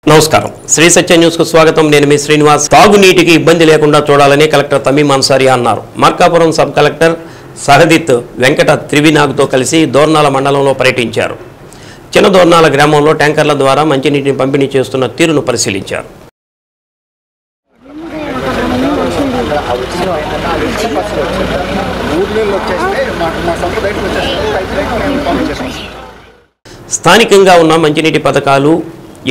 నమస్కారం శ్రీ సత్య న్యూస్ కు స్వాగతం నేను మీ శ్రీనివాస్ తాగునీటికి ఇబ్బంది లేకుండా చూడాలని కలెక్టర్ తమీం అన్సారీ అన్నారు మార్కాపురం సబ్ కలెక్టర్ సహదిత్ వెంకట త్రివినాగ్తో కలిసి దోర్నాల మండలంలో పర్యటించారు చిన్న దోర్నాల గ్రామంలో ట్యాంకర్ల ద్వారా మంచినీటిని పంపిణీ చేస్తున్న తీరును పరిశీలించారు స్థానికంగా ఉన్న మంచినీటి పథకాలు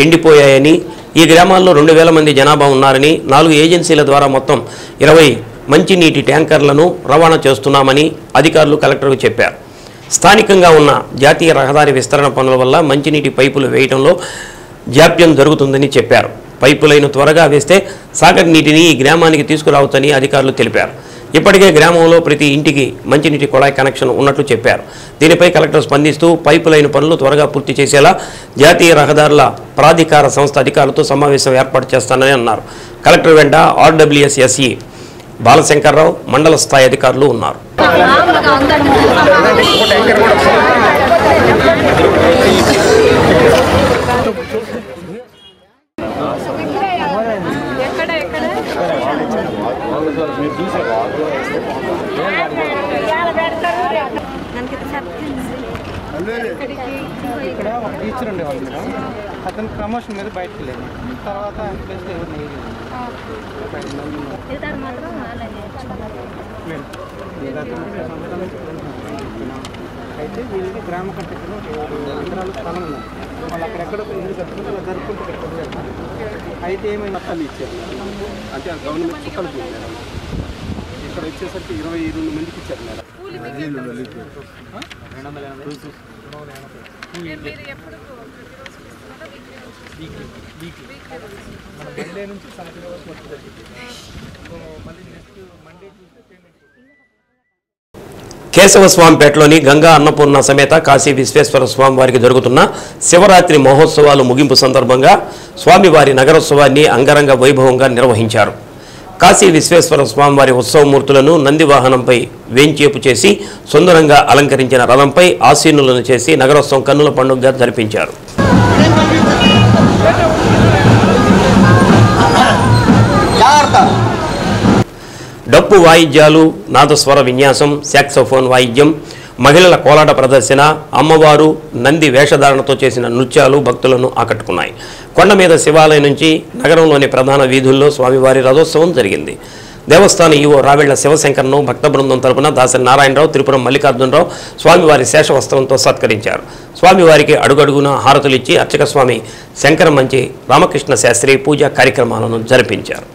ఎండిపోయాయని ఈ గ్రామాల్లో 2000 మంది జనాభా ఉన్నారని 4 ఏజెన్సీల ద్వారా మొత్తం 20 మంచినీటి ట్యాంకర్లను రవాణా చేస్తున్నామని అధికారులు కలెక్టర్కు చెప్పారు స్థానికంగా ఉన్న జాతీయ రహదారి విస్తరణ పనుల వల్ల మంచినీటి పైపులు వేయడంలో జాప్యం జరుగుతుందని చెప్పారు పైపులైన త్వరగా వేస్తే సాగర్ నీటిని ఈ గ్రామానికి తీసుకురావచ్చని అధికారులు తెలిపారు ఇప్పటికే గ్రామంలో ప్రతి ఇంటికి మంచినీటి కుళాయి కనెక్షన్ ఉన్నట్లు చెప్పారు దీనిపై కలెక్టర్ స్పందిస్తూ పైపు లైన్ పనులు త్వరగా పూర్తి చేసేలా జాతీయ రహదారుల ప్రాధికార సంస్థ అధికారులతో సమావేశం ఏర్పాటు చేస్తానని అన్నారు కలెక్టర్ వెంట ఆర్డబ్ల్యూఎస్ఎస్ఈ బాలశంకర్రావు మండల స్థాయి అధికారులు ఉన్నారు ఇక్కడ ఒక టీచర్ ఉండేవాళ్ళు మేడం అతను ప్రమోషన్ మీద బయటకు వెళ్ళాను తర్వాత అయితే వీళ్ళకి గ్రామ కట్టెలో అంతరాలు స్థలం ఉన్నారు వాళ్ళు అక్కడెక్కడ ఇల్లు కట్టుకుని అలా జరుపుకుంటూ కట్టుకుంటారు అయితే ఏమైనా మొత్తాలు ఇచ్చారు అంటే ఆ గవర్నమెంట్ చుక్కలు మేడం ఇక్కడ వచ్చేసరికి 22 మందికి ఇచ్చారు మేడం మండే నుంచి సంవత్సరం వరకు మళ్ళీ నెక్స్ట్ మండే చూస్తే పేమెంట్ కేశవస్వామిపేటలోని గంగా అన్నపూర్ణ సమేత కాశీ విశ్వేశ్వర స్వామి వారికి జరుగుతున్న శివరాత్రి మహోత్సవాలు ముగింపు సందర్భంగా స్వామివారి నగరోత్సవాన్ని అంగరంగ వైభవంగా నిర్వహించారు కాశీ విశ్వేశ్వర స్వామివారి ఉత్సవమూర్తులను నంది వాహనంపై వేంచేపు చేసి సుందరంగా అలంకరించిన రథంపై ఆసీనులను చేసి నగరోత్సవం కన్నుల పండుగగా జరిపించారు డప్పు వాయిద్యాలు నాదస్వర విన్యాసం సాక్సోఫోన్ వాయిద్యం మహిళల కోలాట ప్రదర్శన అమ్మవారు నంది వేషధారణతో చేసిన నృత్యాలు భక్తులను ఆకట్టుకున్నాయి కొండ మీద శివాలయం నుంచి నగరంలోని ప్రధాన వీధుల్లో స్వామివారి రథోత్సవం జరిగింది దేవస్థాన ఈవో రావెళ్ల శివశంకర్ను భక్త బృందం తరపున దాసరి నారాయణరావు త్రిపురం మల్లికార్జునరావు స్వామివారి శేషవస్త్రంతో సత్కరించారు స్వామివారికి అడుగడుగున హారతులు ఇచ్చి అర్చక స్వామి శంకర మంచి రామకృష్ణ శాస్త్రి పూజా కార్యక్రమాలను జరిపించారు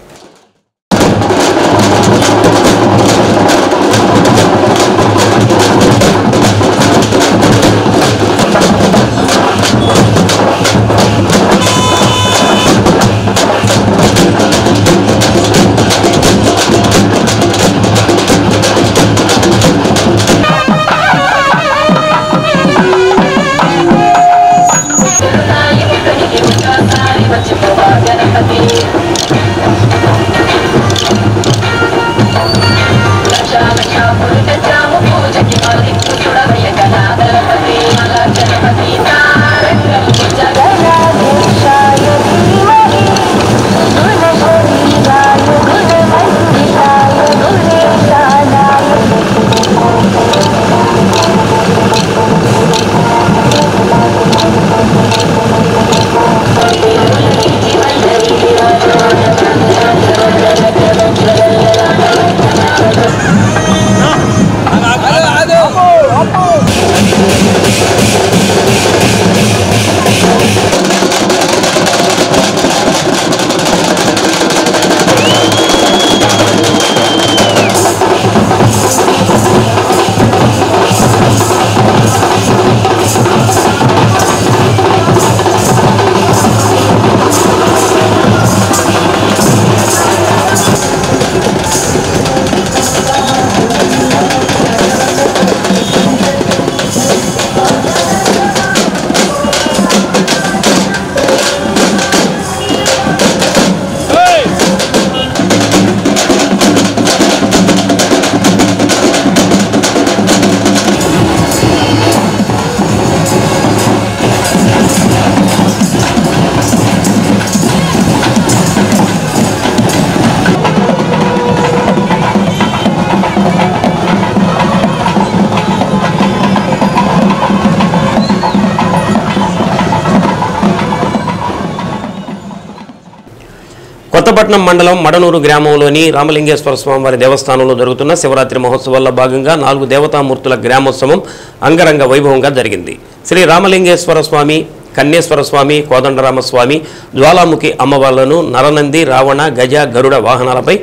కొత్తపట్నం మండలం మడనూరు గ్రామంలోని రామలింగేశ్వర స్వామివారి దేవస్థానంలో జరుగుతున్న శివరాత్రి మహోత్సవాల్లో భాగంగా 4 దేవతామూర్తుల గ్రామోత్సవం అంగరంగ వైభవంగా జరిగింది. శ్రీ రామలింగేశ్వర స్వామి, కన్నేశ్వర స్వామి, కోదండరామస్వామి, జ్వాలాముఖి అమ్మవార్లను నరనంది, రావణ, గజ, గరుడ వాహనాలపై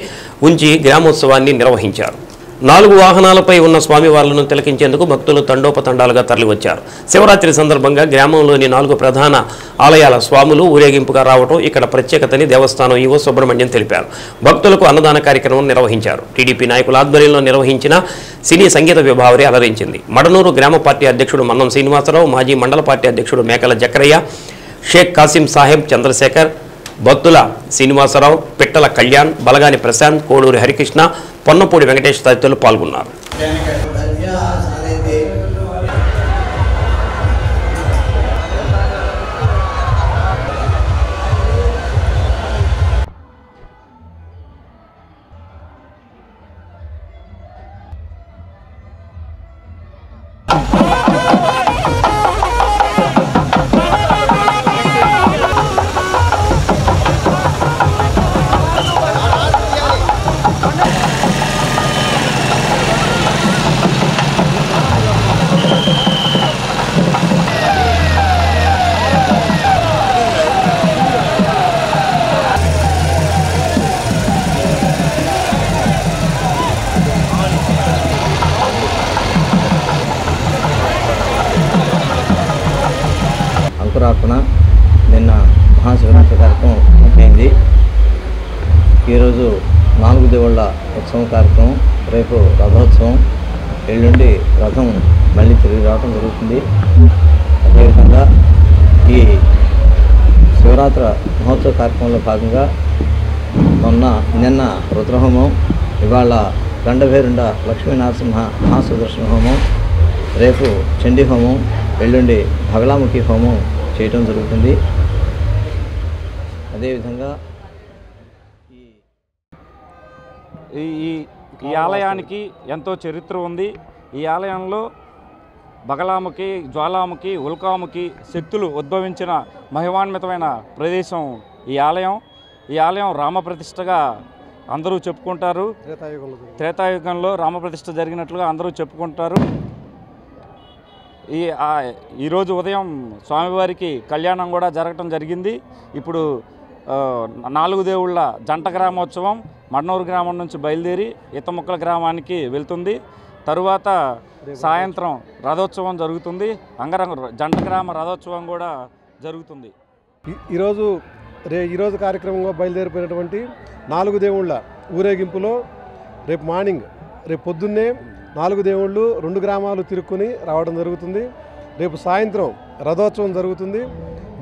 ఉంచి గ్రామోత్సవాన్ని నిర్వహించారు. 4 వాహనాలపై ఉన్న స్వామివార్లను తిలకించేందుకు భక్తులు తండోపతండాలుగా తరలివచ్చారు. శివరాత్రి సందర్భంగా గ్రామంలోని 4 ప్రధాన ఆలయాల స్వాములు ఊరేగింపుగా రావడం ఇక్కడ ప్రత్యేకతని దేవస్థానం ఈవో సుబ్రహ్మణ్యం తెలిపారు. భక్తులకు అన్నదాన కార్యక్రమం నిర్వహించారు. టీడీపీ నాయకుల ఆధ్వర్యంలో నిర్వహించిన సినీ సంగీత విభావరి అలరించింది. మడనూరు గ్రామ పార్టీ అధ్యక్షుడు మన్నం శ్రీనివాసరావు, మాజీ మండల పార్టీ అధ్యక్షుడు మేకల జక్రయ్య, షేక్ కాసిం సాహెబ్, చంద్రశేఖర్, భక్తుల శ్రీనివాసరావు, పిట్టల కళ్యాణ్, బలగాని ప్రశాంత్, కోడూరి హరికృష్ణ, పొన్నపూడి వెంకటేష్ తదితరులు పాల్గొన్నారు. అంకురార్పణ నిన్న మహాశివరాత్రి కార్యక్రమం పూర్తయింది. ఈరోజు 4 దేవుళ్ళ ఉత్సవం కార్యక్రమం, రేపు రథోత్సవం, ఎల్లుండి రథం మళ్ళీ తిరిగి రావడం జరుగుతుంది. అదేవిధంగా ఈ శివరాత్రి మహోత్సవ కార్యక్రమంలో భాగంగా నిన్న రుద్రహోమం, ఇవాళ గండభేరుండ లక్ష్మీనరసింహ మహాసుదర్శన హోమం, రేపు చండీ హోమం, ఎల్లుండి భగలాముఖి హోమం చేయటం జరుగుతుంది. అదేవిధంగా ఈ ఆలయానికి ఎంతో చరిత్ర ఉంది. ఈ ఆలయంలో బగలాముఖి, జ్వాలాముఖి, ఉల్కాముఖి శక్తులు ఉద్భవించిన మహిమాన్వితమైన ప్రదేశం ఈ ఆలయం. ఈ ఆలయం రామప్రతిష్ఠగా అందరూ చెప్పుకుంటారు. త్రేతాయుగంలో రామప్రతిష్ఠ జరిగినట్లుగా అందరూ చెప్పుకుంటారు. ఈరోజు ఉదయం స్వామివారికి కళ్యాణం కూడా జరగటం జరిగింది. ఇప్పుడు 4 దేవుళ్ళ జంట గ్రామోత్సవం మడనూరు గ్రామం నుంచి బయలుదేరి ఈతముక్కల గ్రామానికి వెళ్తుంది. తరువాత సాయంత్రం రథోత్సవం జరుగుతుంది. జంట గ్రామ రథోత్సవం కూడా జరుగుతుంది. ఈరోజు కార్యక్రమంలో బయలుదేరిపోయినటువంటి 4 దేవుళ్ళ ఊరేగింపులో రేపు పొద్దున్నే 4 దేవుళ్ళు 2 గ్రామాలు తిరుక్కుని రావడం జరుగుతుంది. రేపు సాయంత్రం రథోత్సవం జరుగుతుంది.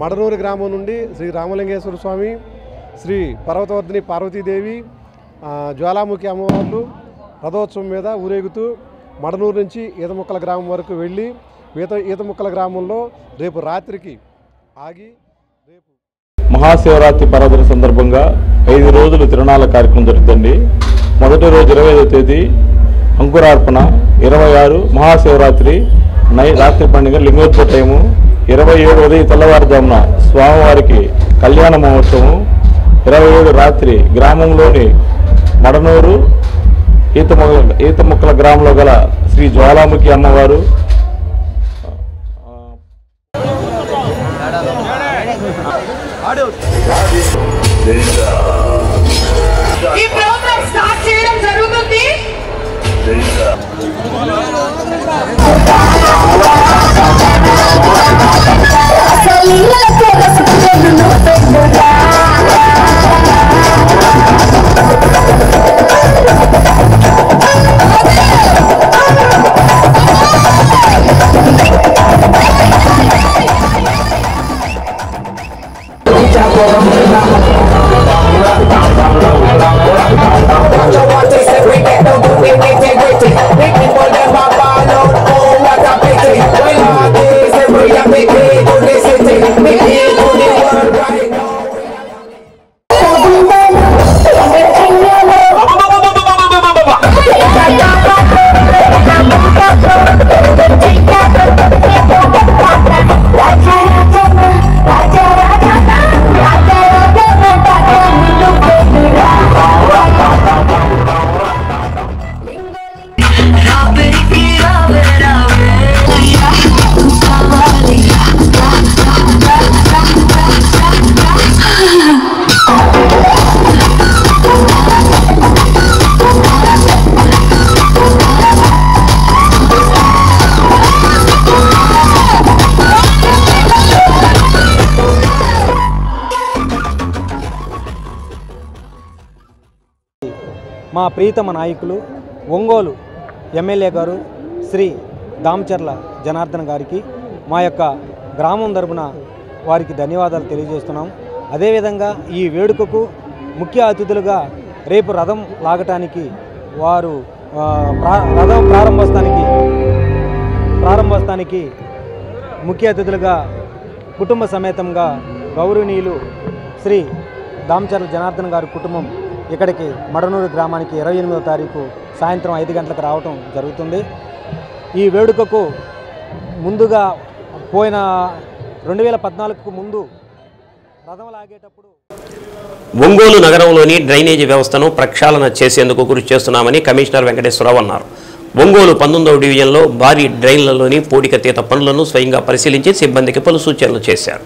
మడనూరు గ్రామం నుండి శ్రీ రామలింగేశ్వర స్వామి, శ్రీ పర్వతవర్ధిని పార్వతీదేవి, జ్వాలాముఖి అమ్మవార్లు రథోత్సవం మీద ఊరేగుతూ మడనూరు నుంచి ఈతముక్కల గ్రామం వరకు వెళ్ళి ఈతముక్కల గ్రామంలో రేపు రాత్రికి ఆగి మహాశివరాత్రి పర్వదిన సందర్భంగా 5 రోజులు తిరునాళ్ళ కార్యక్రమం జరుగుతుంది. మొదటి రోజు 25వ తేదీ అంకురార్పణ, 26 మహాశివరాత్రి రాత్రి పండుగ లింగోత్సవ టైము, 27 ఉదయం తెల్లవారుజామున స్వామివారికి కళ్యాణ మహోత్సవం, 27 రాత్రి గ్రామంలోని మడనూరు ఈతముక్కల గ్రామంలో గల శ్రీ జ్వాలాముఖి అమ్మవారు ఈ ప్రోగ్రామ్ స్టార్ట్ చేయడం జరుగుతుంది. మా ప్రీతమ నాయకులు ఒంగోలు ఎమ్మెల్యే గారు శ్రీ దామచర్ల జనార్దన్ గారికి మా యొక్క గ్రామం తరపున వారికి ధన్యవాదాలు తెలియజేస్తున్నాం. అదేవిధంగా ఈ వేడుకకు ముఖ్య అతిథులుగా రేపు రథం లాగటానికి వారు రథం ప్రారంభోత్సవానికి ముఖ్య అతిథులుగా కుటుంబ సమేతంగా గౌరవనీయులు శ్రీ దామచర్ల జనార్దన్ గారి కుటుంబం ఇక్కడికి మడనూరు గ్రామానికి 28వ తారీఖు సాయంత్రం 5 గంటలకు రావటం జరుగుతుంది. ఈ వేడుకకు ముందుగా పోయిన 2014కు ముందు రథం లాగేటప్పుడు ఒంగోలు నగరంలోని డ్రైనేజీ వ్యవస్థను ప్రక్షాళన చేసేందుకు కృషి చేస్తున్నామని కమిషనర్ వెంకటేశ్వరరావు అన్నారు. ఒంగోలు 19వ డివిజన్లో భారీ డ్రైన్లలోని పూడికతీత పనులను స్వయంగా పరిశీలించి సిబ్బందికి పలు సూచనలు చేశారు.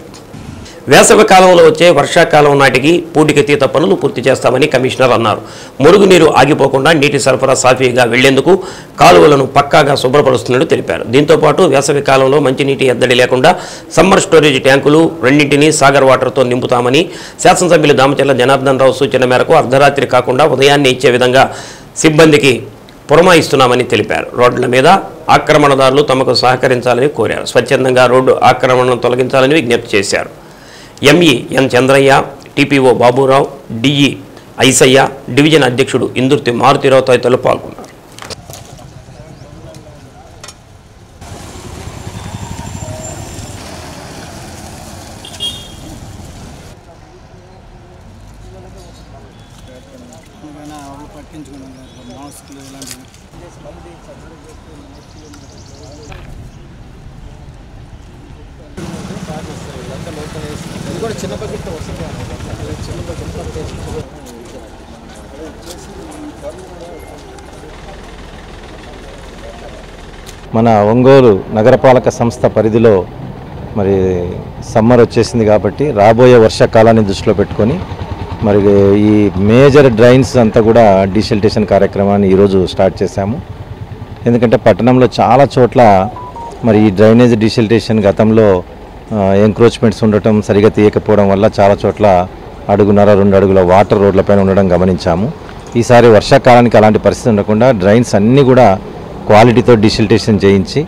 వేసవి కాలంలో వచ్చే వర్షాకాలం నాటికి పూడికతీత పనులు పూర్తి చేస్తామని కమిషనర్ అన్నారు. మురుగునీరు ఆగిపోకుండా నీటి సరఫరా సాఫీగా వెళ్లేందుకు కాలువలను పక్కాగా శుభ్రపరుస్తున్నట్టు తెలిపారు. దీంతోపాటు వేసవి కాలంలో మంచినీటి ఎద్దడి లేకుండా సమ్మర్ స్టోరేజ్ ట్యాంకులు రెండింటినీ సాగర్ వాటర్తో నింపుతామని శాసనసభ్యులు దామచర్ల జనార్దన్ రావు సూచన మేరకు అర్ధరాత్రి కాకుండా ఉదయాన్నే ఇచ్చే విధంగా సిబ్బందికి పురమాయిస్తున్నామని తెలిపారు. రోడ్ల మీద ఆక్రమణదారులు తమకు సహకరించాలని కోరారు. స్వచ్ఛందంగా రోడ్డు ఆక్రమణను తొలగించాలని విజ్ఞప్తి చేశారు. ME N Chandraiah, TPO Baburao, DE Aisayya, division అధ్యక్షుడు ఇందుర్తి మారుతిరావు తదితరులు పాల్గొన్నారు. మన ఒంగోలు నగరపాలక సంస్థ పరిధిలో మరి సమ్మర్ వచ్చేసింది కాబట్టి రాబోయే వర్షాకాలాన్ని దృష్టిలో పెట్టుకొని మరి ఈ మేజర్ డ్రైన్స్ అంతా కూడా డీసిల్టేషన్ కార్యక్రమాన్ని ఈరోజు స్టార్ట్ చేశాము. ఎందుకంటే పట్టణంలో చాలా చోట్ల మరి ఈ డ్రైనేజ్ డీసిల్టేషన్ గతంలో ఎంక్రోచ్మెంట్స్ ఉండటం సరిగా తీయకపోవడం వల్ల చాలా చోట్ల 1.5-2 అడుగుల వాటర్ రోడ్లపైన ఉండడం గమనించాము. ఈసారి వర్షాకాలానికి అలాంటి పరిస్థితి ఉండకుండా డ్రైన్స్ అన్నీ కూడా క్వాలిటీతో డీసిల్టేషన్ చేయించి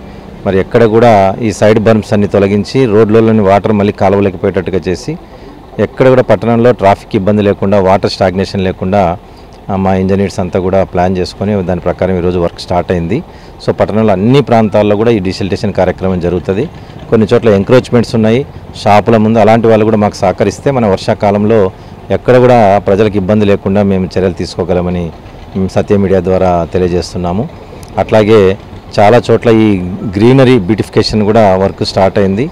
మరి ఎక్కడ కూడా ఈ సైడ్ బర్మ్స్ అన్ని తొలగించి రోడ్లలోని వాటర్ మళ్ళీ కాలువలోకి పోయేటట్టుగా చేసి ఎక్కడ కూడా పట్టణంలో ట్రాఫిక్ ఇబ్బంది లేకుండా వాటర్ స్టాగ్నేషన్ లేకుండా మా ఇంజనీర్స్ అంతా కూడా ప్లాన్ చేసుకొని దాని ప్రకారం ఈరోజు వర్క్ స్టార్ట్ అయింది. సో పట్టణంలో అన్ని ప్రాంతాల్లో కూడా ఈ డీసిల్టేషన్ కార్యక్రమం జరుగుతుంది. కొన్ని చోట్ల ఎంక్రోచ్మెంట్స్ ఉన్నాయి షాపుల ముందు, అలాంటి వాళ్ళు కూడా మాకు సహకరిస్తే మన వర్షాకాలంలో ఎక్కడ కూడా ప్రజలకు ఇబ్బంది లేకుండా మేము చర్యలు తీసుకోగలమని సత్య మీడియా ద్వారా తెలియజేస్తున్నాము. అట్లాగే చాలా చోట్ల ఈ గ్రీనరీ బ్యూటిఫికేషన్ కూడా వర్క్ స్టార్ట్ అయింది.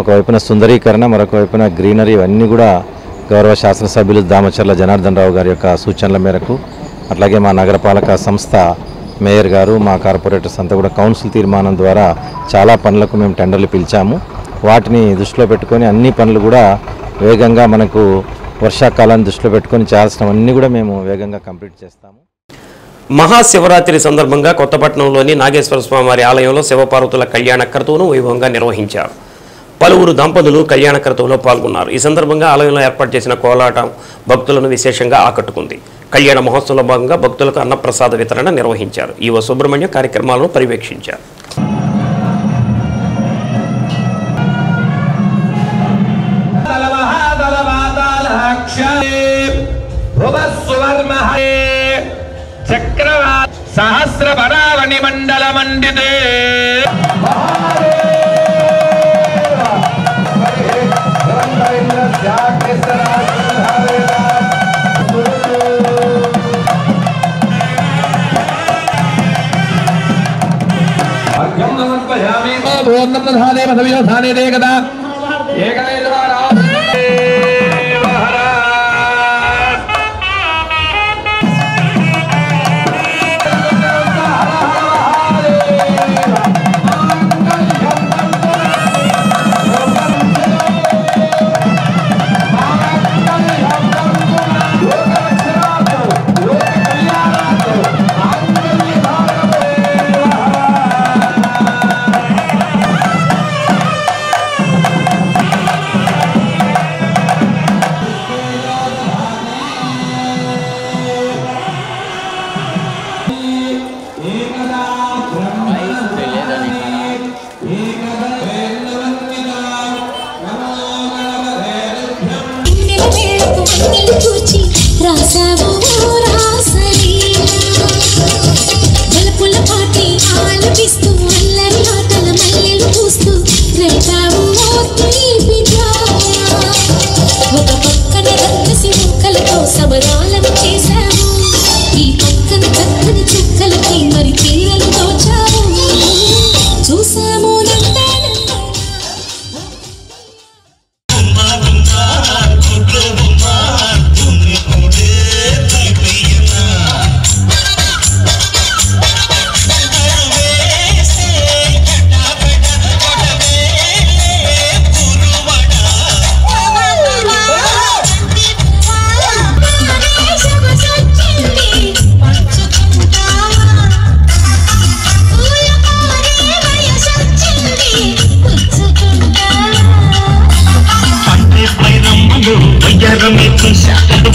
ఒకవైపున సుందరీకరణ, మరొక వైపున గ్రీనరీ, ఇవన్నీ కూడా గౌరవ శాసనసభ్యులు దామచర్ల జనార్దన్ రావు గారి యొక్క సూచనల మేరకు, అట్లాగే మా నగరపాలక సంస్థ మేయర్ గారు, మా కార్పొరేటర్స్ అంతా కూడా కౌన్సిల్ తీర్మానం ద్వారా చాలా పనులకు మేము టెండర్లు పిలిచాము. వాటిని దృష్టిలో పెట్టుకొని అన్ని పనులు కూడా వేగంగా మనకు వర్షాకాలాన్ని దృష్టిలో పెట్టుకొని చేయాల్సినవన్నీ కూడా మేము వేగంగా కంప్లీట్ చేస్తాము. మహాశివరాత్రి సందర్భంగా కొత్తపట్నంలోని నాగేశ్వర స్వామివారి ఆలయంలో శివపార్వతుల కళ్యాణ క్రతువును వైభవంగా నిర్వహించారు. పలువురు దంపతులు కళ్యాణ క్రతువులో పాల్గొన్నారు. ఈ సందర్భంగా ఆలయంలో ఏర్పాటు చేసిన కోలాటం భక్తులను విశేషంగా ఆకట్టుకుంది. కళ్యాణ మహోత్సవంలో భాగంగా భక్తులకు అన్నప్రసాద వితరణ నిర్వహించారు. ఈవో సుబ్రహ్మణ్యం కార్యక్రమాలను పర్యవేక్షించారు. సహస్రపరావణి మండల మండితే కదా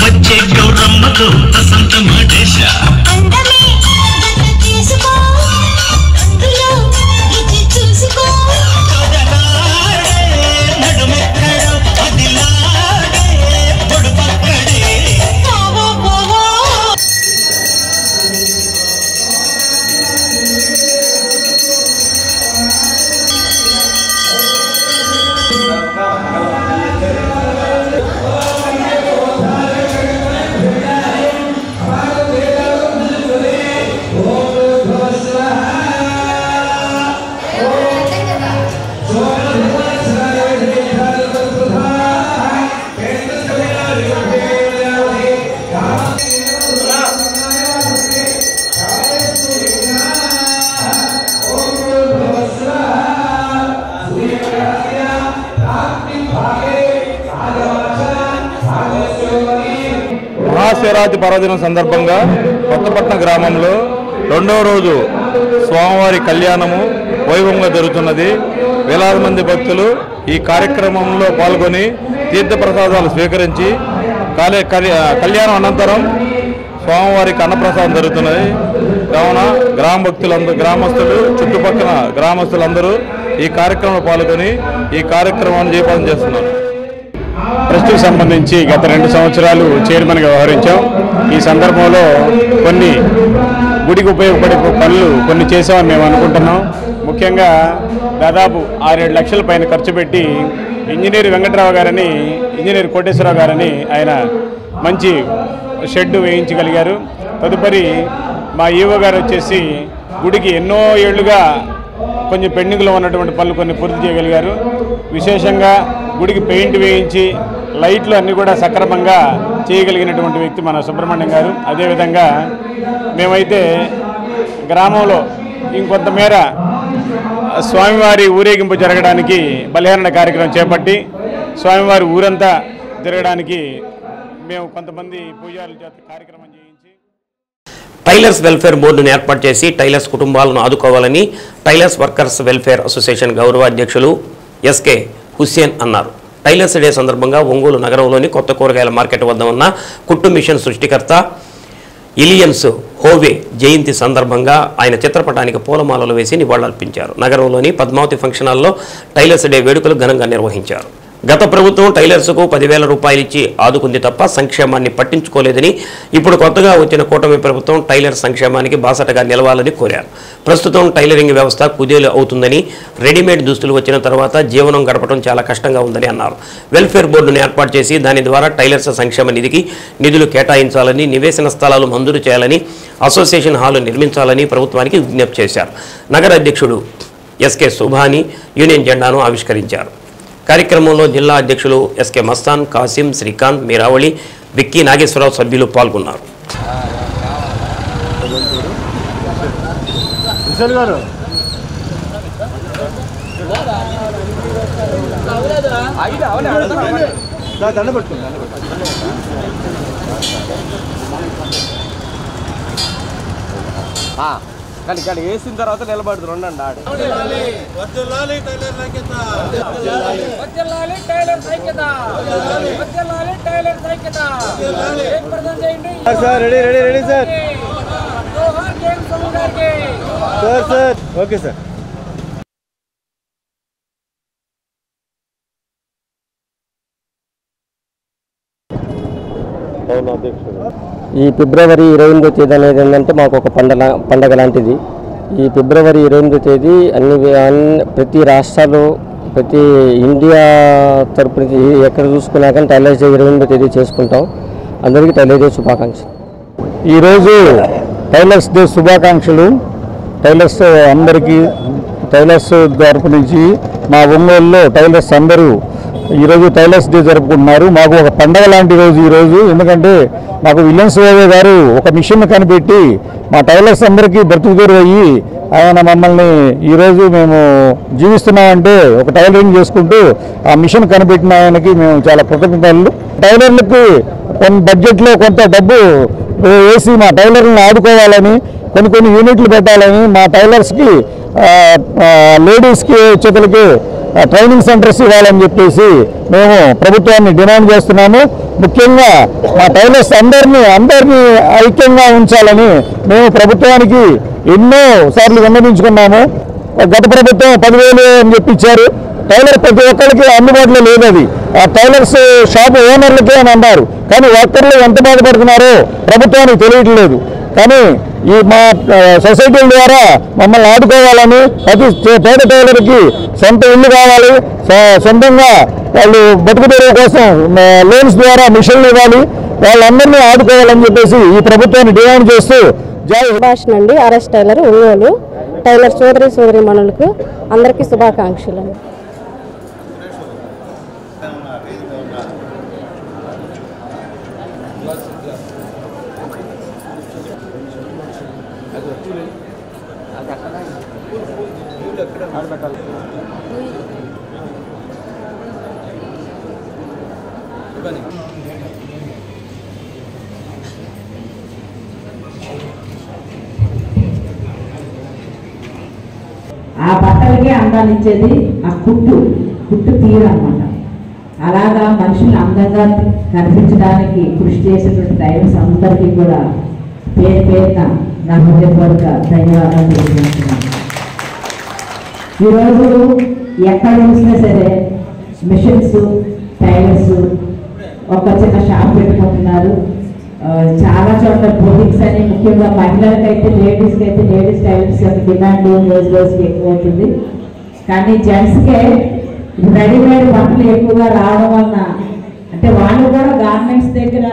వచ్చే గౌరమ్మతో వసంత మడేశ మహాశివరాత్రి పర్వదినం సందర్భంగా కొత్తపట్నం గ్రామంలో రెండవ రోజు స్వామివారి కళ్యాణము వైభవంగా జరుగుతున్నది. వేలాది మంది భక్తులు ఈ కార్యక్రమంలో పాల్గొని తీర్థప్రసాదాలు స్వీకరించి కళ్యాణం అనంతరం స్వామివారికి అన్నప్రసాదం జరుగుతున్నది. కావున గ్రామస్తులు చుట్టుపక్కల గ్రామస్తులందరూ ఈ కార్యక్రమంలో పాల్గొని ఈ కార్యక్రమాన్ని జయప్రదం చేస్తున్నారు. ట్రస్ట్కి సంబంధించి గత 2 సంవత్సరాలు చైర్మన్గా వ్యవహరించాం. ఈ సందర్భంలో కొన్ని గుడికి ఉపయోగపడే పనులు కొన్ని చేసామని మేము అనుకుంటున్నాం. ముఖ్యంగా దాదాపు 6-7 లక్షల పైన ఖర్చు పెట్టి ఇంజనీర్ వెంకటరావు గారని, ఇంజనీర్ కోటేశ్వరరావు గారని ఆయన మంచి షెడ్ వేయించగలిగారు. తదుపరి మా ఈవో గారు వచ్చేసి గుడికి ఎన్నో ఏళ్లుగా కొంచెం పెండింగ్లో ఉన్నటువంటి పనులు కొన్ని పూర్తి చేయగలిగారు. విశేషంగా గుడికి పెయింట్ వేయించి లైట్లు అన్నీ కూడా సక్రమంగా చేయగలిగినటువంటి వ్యక్తి మన సుబ్రహ్మణ్యం గారు. అదేవిధంగా మేమైతే గ్రామంలో ఇంకొంతమేర స్వామివారి ఊరేగింపు జరగడానికి బలిహరణ కార్యక్రమం చేపట్టి స్వామివారి ఊరంతా తిరగడానికి మేము కొంతమంది పూజారుల చేత కార్యక్రమం చేయించి టైలర్స్ వెల్ఫేర్ బోర్డును ఏర్పాటు చేసి టైలర్స్ కుటుంబాలను ఆదుకోవాలని టైలర్స్ వర్కర్స్ వెల్ఫేర్ అసోసియేషన్ గౌరవ అధ్యక్షులు ఎస్కే హుస్సేన్ అన్నారు. టైలర్స్ డే సందర్భంగా ఒంగోలు నగరంలోని కొత్త కూరగాయల మార్కెట్ వద్ద ఉన్న కుట్టు మిషన్ సృష్టికర్త ఇలియన్స్ హోవే జయంతి సందర్భంగా ఆయన చిత్రపటానికి పూలమాలలు వేసి నివాళులర్పించారు. నగరంలోని పద్మావతి ఫంక్షన్ హాల్లో టైలర్స్ డే వేడుకలు ఘనంగా నిర్వహించారు. గత ప్రభుత్వం టైలర్స్కు 10,000 రూపాయలు ఇచ్చి ఆదుకుంది తప్ప సంక్షేమాన్ని పట్టించుకోలేదని, ఇప్పుడు కొత్తగా వచ్చిన కూటమి ప్రభుత్వం టైలర్ సంక్షేమానికి బాసటగా నిలవాలని కోరారు. ప్రస్తుతం టైలరింగ్ వ్యవస్థ కుదేలు అవుతుందని, రెడీమేడ్ దుస్తులు వచ్చిన తర్వాత జీవనం గడపడం చాలా కష్టంగా ఉందని అన్నారు. వెల్ఫేర్ బోర్డును ఏర్పాటు చేసి దాని ద్వారా టైలర్స్ సంక్షేమ నిధికి నిధులు కేటాయించాలని, నివేశన స్థలాలు మంజూరు చేయాలని, అసోసియేషన్ హాలు నిర్మించాలని ప్రభుత్వానికి విజ్ఞప్తి చేశారు. నగర అధ్యక్షుడు ఎస్కే సుభాని యూనియన్ జెండాను ఆవిష్కరించారు. కార్యక్రమంలో జిల్లా అధ్యక్షులు ఎస్కే మస్తాన్, కాసిం, శ్రీకాంత్, మీరావళి, విక్కీ, నాగేశ్వరరావు సభ్యులు పాల్గొన్నారు. కానీ వేసిన తర్వాత నిలబడుతుంది రెండండి ఆడు. Sir ready ready ready sir. Sir sir okay sir. ఈ ఫిబ్రవరి 28వ తేదీ అనేది ఏంటంటే మాకు ఒక పండగ లాంటిది. ఈ ఫిబ్రవరి 28వ తేదీ ప్రతి రాష్ట్రాలు, ప్రతి ఇండియా తరపు నుంచి ఎక్కడ చూసుకున్నా కానీ టైలర్స్ డే 28వ తేదీ చేసుకుంటాం. అందరికీ టైలర్స్ డే శుభాకాంక్షలు. ఈరోజు టైలర్స్ డే శుభాకాంక్షలు. టైలర్స్ అందరికీ టైలర్స్ తరపు నుంచి మా ఒంగోలులో టైలర్స్ అందరూ ఈరోజు టైలర్స్ డే జరుపుకుంటున్నారు. మాకు ఒక పండగ లాంటి రోజు ఈరోజు. ఎందుకంటే మాకు విలియన్స్ హోవే గారు ఒక మిషన్ కనిపెట్టి మా టైలర్స్ అందరికీ బ్రతుకుదూరు అయ్యి ఆయన మమ్మల్ని ఈరోజు మేము జీవిస్తున్నామంటే ఒక టైలరింగ్ చేసుకుంటూ ఆ మిషన్ కనిపెట్టిన ఆయనకి మేము చాలా కృతజ్ఞతలు. టైలర్లకి కొన్ని బడ్జెట్లో కొంత డబ్బు వేసి మా టైలర్లను ఆదుకోవాలని, కొన్ని యూనిట్లు పెట్టాలని, మా టైలర్స్కి లేడీస్కి చేతులకి ట్రైనింగ్ సెంటర్స్ ఇవ్వాలని చెప్పేసి మేము ప్రభుత్వాన్ని డిమాండ్ చేస్తున్నాము. ముఖ్యంగా మా టైలర్స్ అందరినీ ఐక్యంగా ఉంచాలని మేము ప్రభుత్వానికి ఎన్నో సార్లు విన్నవించుకున్నాము. గత ప్రభుత్వం 10,000 అని చెప్పించారు. టైలర్ ప్రతి ఒక్కరికి అందుబాటులో లేదు. అది ఆ టైలర్స్ షాప్ ఓనర్లకే అని అన్నారు. కానీ వర్కర్లు ఎంత బాధపడుతున్నారో ప్రభుత్వానికి తెలియట్లేదు. కానీ ఈ మా సొసైటీల ద్వారా మమ్మల్ని ఆదుకోవాలని, ప్రతి పేద టైలర్కి సొంత ఇల్లు కావాలి, సొంతంగా వాళ్ళు బతుకు తెరువు కోసం లోన్స్ ద్వారా మిషన్లు ఇవ్వాలి, వాళ్ళందరినీ ఆదుకోవాలని చెప్పేసి ఈ ప్రభుత్వాన్ని డిమాండ్ చేస్తూ భాష నుండి ఆర్ఎస్ టైలర్ ఒంగోలు. టైలర్ సోదరీమణులకు అందరికీ శుభాకాంక్షలు. ఆ బట్టలకే అందాన్ని ఇచ్చేది ఆ కుట్టు తీరు అన్నమాట. అలాగా మనుషులు అందంగా కనిపించడానికి కృషి చేసేటువంటి టైలర్స్ అందరికీ కూడా పేరున నా హృదయపూర్వక ధన్యవాదాలు తెలియజేస్తున్నాను. ఈరోజు ఎక్కడ చూసినా సరే మిషన్స్, టైలర్స్ ఒక చిన్న షాప్ పెట్టుకుంటున్నారు. చాలా చోట్ల బోటిక్స్ అని, ముఖ్యంగా మహిళలకైతే లేడీస్ టైలర్స్ యొక్క డిమాండ్ రోజుకి ఎక్కువ అవుతుంది. కానీ జెంట్స్కే రెడీమేడ్ బట్టలు ఎక్కువగా రావడం వలన, అంటే వాళ్ళు కూడా గార్మెంట్స్ దగ్గర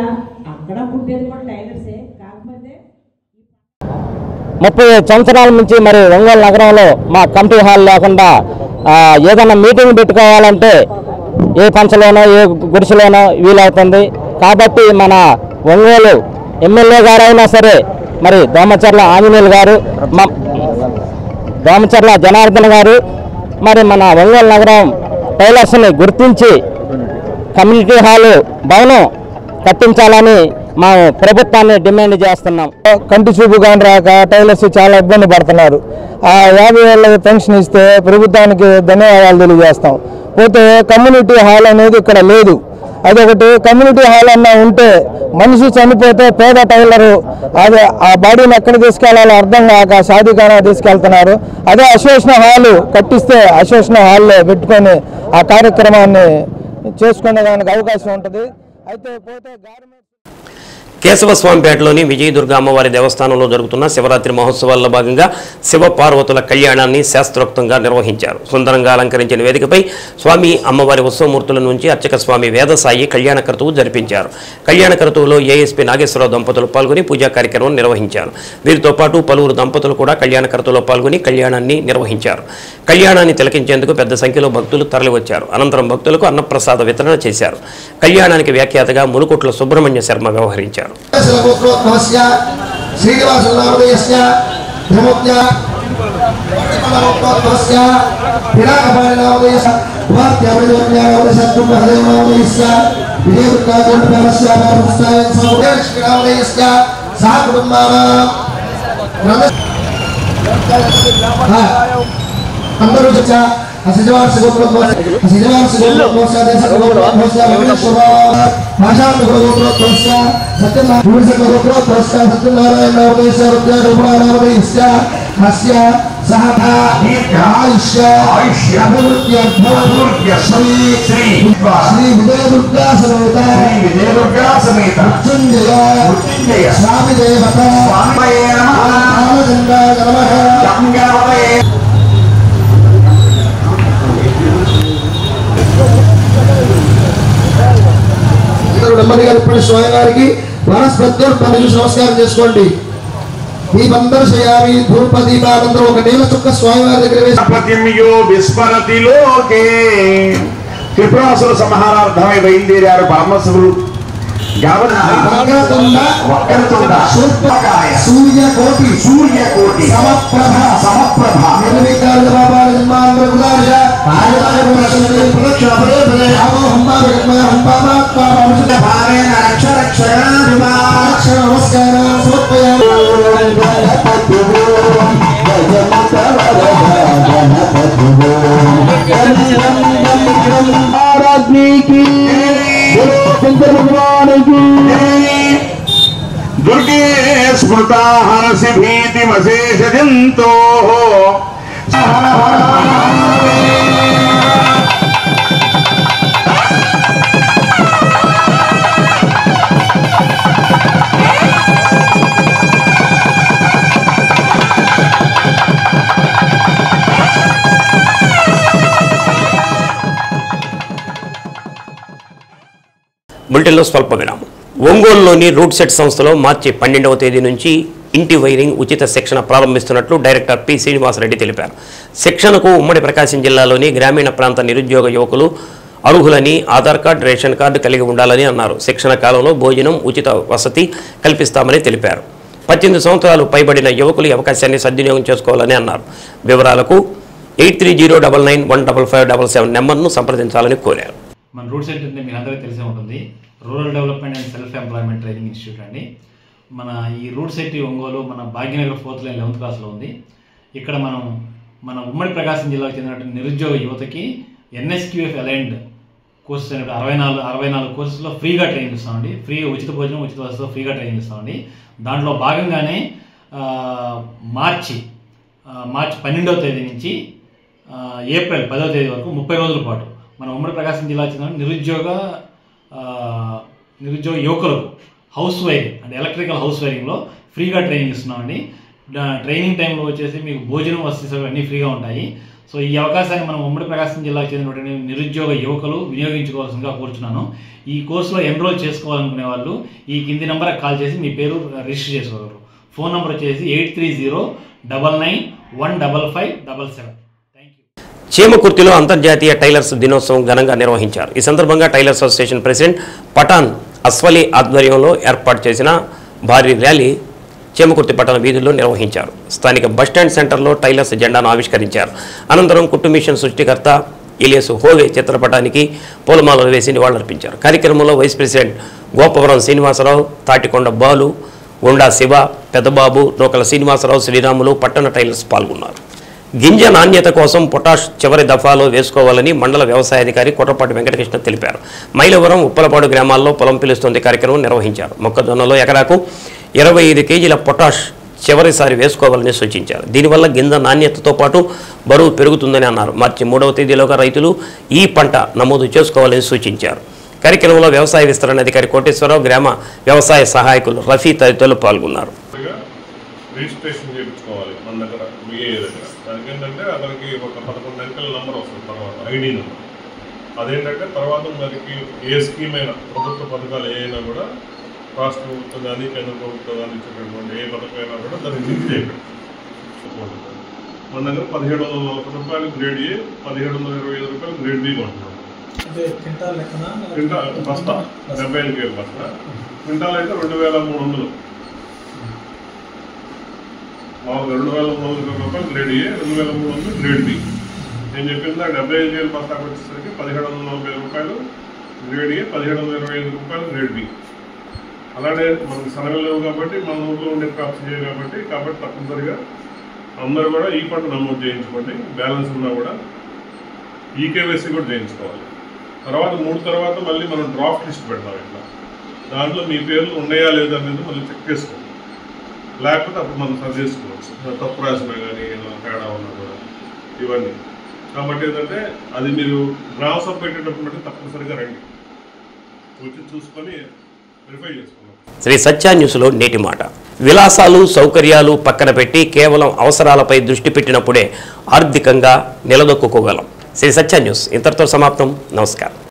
అక్కడ పుట్టేది కూడా టైలర్సే. కాకపోతే 30 సంవత్సరాల నుంచి మరి ఒంగోలు నగరంలో మా కమిటీ హాల్ లేకుండా ఏదైనా మీటింగ్ పెట్టుకోవాలంటే ఏ పంచలోనో ఏ గుడిసెలోనో వీలవుతుంది. కాబట్టి మన ఒంగోలు ఎమ్మెల్యే గారు అయినా సరే, మరి దోమచర్ల ఆంజనేయులు గారు, దోమచర్ల జనార్దన్ గారు, మరి మన ఒంగోలు నగరం టైలర్స్ని గుర్తించి కమ్యూనిటీ హాలు భవనం కట్టించాలని మా ప్రభుత్వాన్ని డిమాండ్ చేస్తున్నాం. కంటి చూపు కానీ రాక టైలర్స్ చాలా ఇబ్బంది పడుతున్నారు. ఆ 50,000 పెన్షన్ ఇస్తే ప్రభుత్వానికి ధన్యవాదాలు తెలియజేస్తాం. పోతే కమ్యూనిటీ హాల్ అనేది ఇక్కడ లేదు. అదొకటి. కమ్యూనిటీ హాల్ అన్నా ఉంటే మనిషి చనిపోతే పేద టైలరు అదే ఆ బాడీని ఎక్కడ తీసుకెళ్లాలో అర్థం కాక షాదీఖానా తీసుకెళ్తున్నారు. అదే అసోసియేషన్ హాలు కట్టిస్తే అసోసియేషన్ హాల్లో పెట్టుకొని ఆ కార్యక్రమాన్ని చేసుకునే దానికి అవకాశం ఉంటుంది. అయితే పోతే కేశవస్వామిపేటలోని విజయదుర్గ అమ్మవారి దేవస్థానంలో జరుగుతున్న శివరాత్రి మహోత్సవాల్లో భాగంగా శివ పార్వతుల కళ్యాణాన్ని శాస్త్రోక్తంగా నిర్వహించారు. సుందరంగా అలంకరించిన వేదికపై స్వామి అమ్మవారి ఉత్సవమూర్తుల నుంచి అర్చక స్వామి వేదసాయి కళ్యాణ క్రతువు జరిపించారు. కళ్యాణ క్రతువులో ఏఎస్పీ నాగేశ్వరరావు దంపతులు పాల్గొని పూజా కార్యక్రమం నిర్వహించారు. వీరితో పాటు పలువురు దంపతులు కూడా కళ్యాణ క్రతువులో పాల్గొని కళ్యాణాన్ని నిర్వహించారు. కళ్యాణాన్ని తిలకించేందుకు పెద్ద సంఖ్యలో భక్తులు తరలివచ్చారు. అనంతరం భక్తులకు అన్నప్రసాద వితరణ చేశారు. కళ్యాణానికి వ్యాఖ్యాతగా ములుకుట్ల సుబ్రహ్మణ్య శర్మ వ్యవహరించారు. అందరూ చచ్చా అసిజవార్ సుగోత్రోత్సవ భాషాంత గోత్రోత్సవ సత్యనారాయణ హస్య సహా ఆయుష్య శ్రీ విజయదుర్గా సమేత మృత్యుంజయ స్వామి దేవత నెమ్మదిగా ఇప్పుడు స్వామివారికి వనస్పత్యులు నమస్కారం చేసుకోండి. దీపందరు చేయాలి. ధూప దీపానందరూ ఒక నీళ్ళ చుక్క స్వామివారి దగ్గర విస్మరతిలోకే త్రిపురాసుర సంహారార్థమై బయలుదేరారు పరమశివుడు. సూర్యకోటి సమప్రభ నిర్వికార నమస్కారం दुर्गे स्मृता हरसि भीतिमशेष जंतो బులెటిన్లో స్వల్ప విరామం. ఒంగోలులోని రూట్ సెట్ సంస్థలో మార్చి 12వ తేదీ నుంచి ఇంటి వైరింగ్ ఉచిత శిక్షణ ప్రారంభిస్తున్నట్లు డైరెక్టర్ పి శ్రీనివాసరెడ్డి తెలిపారు. శిక్షణకు ఉమ్మడి ప్రకాశం జిల్లాలోని గ్రామీణ ప్రాంత నిరుద్యోగ యువకులు అర్హులని ఆధార్ కార్డు, రేషన్ కార్డు కలిగి ఉండాలని అన్నారు. శిక్షణ కాలంలో భోజనం, ఉచిత వసతి కల్పిస్తామని తెలిపారు. 18 సంవత్సరాలు పైబడిన యువకులు ఈ అవకాశాన్ని సద్వినియోగం చేసుకోవాలని అన్నారు. వివరాలకు 8309915577 నెంబర్ను సంప్రదించాలని కోరారు. మన రూట్ సెట్ అంటే మీకు అందరికీ తెలిసే ఉంటుంది. Rural development and self employment training institute అండి. మన ఈ రూట్ సెట్ ఒంగోలు మన భాగ్యనగర్ 4th లైన్ 11th క్లాస్లో ఉంది. ఇక్కడ మన ఉమ్మడి ప్రకాశం జిల్లాకు చెందినటువంటి నిరుద్యోగ యువతకి NSQF అలైన్డ్ కోర్సెస్ అనేవి 64 కోర్సెస్లో ఫ్రీగా ట్రైనింగ్ ఇస్తామండి. ఫ్రీగా ఉచిత భోజనం, ఉచిత వసతితో ఫ్రీగా ట్రైనింగ్ ఇస్తామండి. దాంట్లో భాగంగానే మార్చి 12వ తేదీ నుంచి ఏప్రిల్ 10వ తేదీ వరకు 30 రోజుల పాటు మన ఉమ్మడి ప్రకాశం జిల్లా చెందిన నిరుద్యోగ యువకులకు హౌస్ వైరింగ్ అంటే ఎలక్ట్రికల్ హౌస్ వైరింగ్లో ఫ్రీగా ట్రైనింగ్ ఇస్తున్నామండి. ట్రైనింగ్ టైంలో వచ్చేసి మీకు భోజనం, వసతి అన్నీ ఫ్రీగా ఉంటాయి. సో ఈ అవకాశాన్ని మనం ఉమ్మడి ప్రకాశం జిల్లాకు చెందినటువంటి నిరుద్యోగ యువకులు వినియోగించుకోవాల్సిందిగా కోరుచున్నాను. ఈ కోర్సులో ఎన్రోల్ చేసుకోవాలనుకునే వాళ్ళు ఈ కింది నెంబర్కి కాల్ చేసి మీ పేరు రిజిస్టర్ చేసుకోగలరు. ఫోన్ నెంబర్ వచ్చేసి 8309915577. చీమకుర్తిలో అంతర్జాతీయ టైలర్స్ దినోత్సవం ఘనంగా నిర్వహించారు. ఈ సందర్భంగా టైలర్స్ అసోసియేషన్ ప్రెసిడెంట్ పఠాన్ అస్వలి ఆధ్వర్యంలో ఏర్పాటు చేసిన భారీ ర్యాలీ చీమకుర్తి పట్టణ వీధుల్లో నిర్వహించారు. స్థానిక బస్టాండ్ సెంటర్లో టైలర్స్ జెండాను ఆవిష్కరించారు. అనంతరం కుట్టు మిషన్ సృష్టికర్త ఇలియాస్ హోవే చిత్రపటానికి పూలమాలలు వేసి నివాళులర్పించారు. కార్యక్రమంలో వైస్ ప్రెసిడెంట్ గోపవరం శ్రీనివాసరావు, తాటికొండ బాలు, గుండా శివ, పెద్దబాబు, నూకల శ్రీనివాసరావు, శ్రీరాములు, పట్టణ టైలర్స్ పాల్గొన్నారు. గింజ నాణ్యత కోసం పొటాష్ చివరి దఫాలో వేసుకోవాలని మండల వ్యవసాయాధికారి కొట్టపాటి వెంకటకృష్ణ తెలిపారు. మైలవరం, ఉప్పలపాడు గ్రామాల్లో పొలం పిలుస్తుంది కార్యక్రమం నిర్వహించారు. మొక్కజొన్నలో ఎకరాకు 25 కేజీల పొటాష్ చివరిసారి వేసుకోవాలని సూచించారు. దీనివల్ల గింజ నాణ్యతతో పాటు బరువు పెరుగుతుందని అన్నారు. మార్చి 3వ తేదీలోగా రైతులు ఈ పంట నమోదు చేసుకోవాలని సూచించారు. కార్యక్రమంలో వ్యవసాయ విస్తరణ అధికారి కోటేశ్వరరావు, గ్రామ వ్యవసాయ సహాయకులు రఫీ తదితరులు పాల్గొన్నారు. రిజిస్ట్రేషన్ చేయించుకోవాలి మన దగ్గర విఏ దగ్గర. దానికి ఏంటంటే అతనికి ఒక 11 అంకెల నెంబర్ వస్తుంది, తర్వాత ఐడి నెంబర్. అదేంటంటే తర్వాత మనకి ఏ స్కీమ్ అయినా, ప్రభుత్వ పథకాలు ఏమైనా కూడా, రాష్ట్ర ప్రభుత్వం కానీ కేంద్ర ప్రభుత్వం కానీ ఇచ్చేటటువంటి ఏ పథకం అయినా కూడా దాన్ని లింక్ చేయడం. మన దగ్గర 1701 రూపాయలు గ్రేడ్ ఏ, 1725 రూపాయలు గ్రేడ్ బి కొంటున్నాం. క్వింటాల్ బస్తా 75 కేజీల బస్తా. క్వింటాల్ అయితే 2300. మామూలుగా 2300 రూపాయలు గ్రేడ్ ఏ, 2300 గ్రేడ్ బి. నేను చెప్పిందా 75 కేజీల బస్తాకు వచ్చేసరికి 1740 రూపాయలు గ్రేడ్ ఏ, 1725 రూపాయలు గ్రేడ్ బి. అలానే మనకి సరళ లేవు కాబట్టి మన ఊళ్ళో ఉండే క్రాప్స్ చేయాలి కాబట్టి తప్పనిసరిగా అందరూ కూడా ఈ పంట నమోదు చేయించుకోండి. బ్యాలెన్స్ ఉన్నా కూడా ఈకేవైసీ కూడా చేయించుకోవాలి. తర్వాత 3 తర్వాత మళ్ళీ మనం డ్రాఫ్ట్ లిస్ట్ పెడతాం. ఇట్లా దాంట్లో మీ పేర్లు ఉన్నాయా లేదా అనేది మళ్ళీ చెక్ చేసుకోండి. లేకపోతే అప్పుడు మనం సరి చేసుకోవచ్చు, తప్పు రాసినా కానీ తేడా ఉన్నా కూడా ఇవన్నీ. కాబట్టి ఏంటంటే అది మీరు గ్రామ సభ పెట్టేటప్పుడు బట్టి తప్పనిసరిగా రండి, వచ్చి చూసుకొని వెరిఫై చేసుకోండి. శ్రీ సత్య న్యూస్లో నేటి మాట. విలాసాలు, సౌకర్యాలు పక్కన పెట్టి కేవలం అవసరాలపై దృష్టి పెట్టినప్పుడే ఆర్థికంగా నిలదొక్కుకోగలం. శ్రీ సత్య న్యూస్ ఇంతటితో సమాప్తం. నమస్కారం.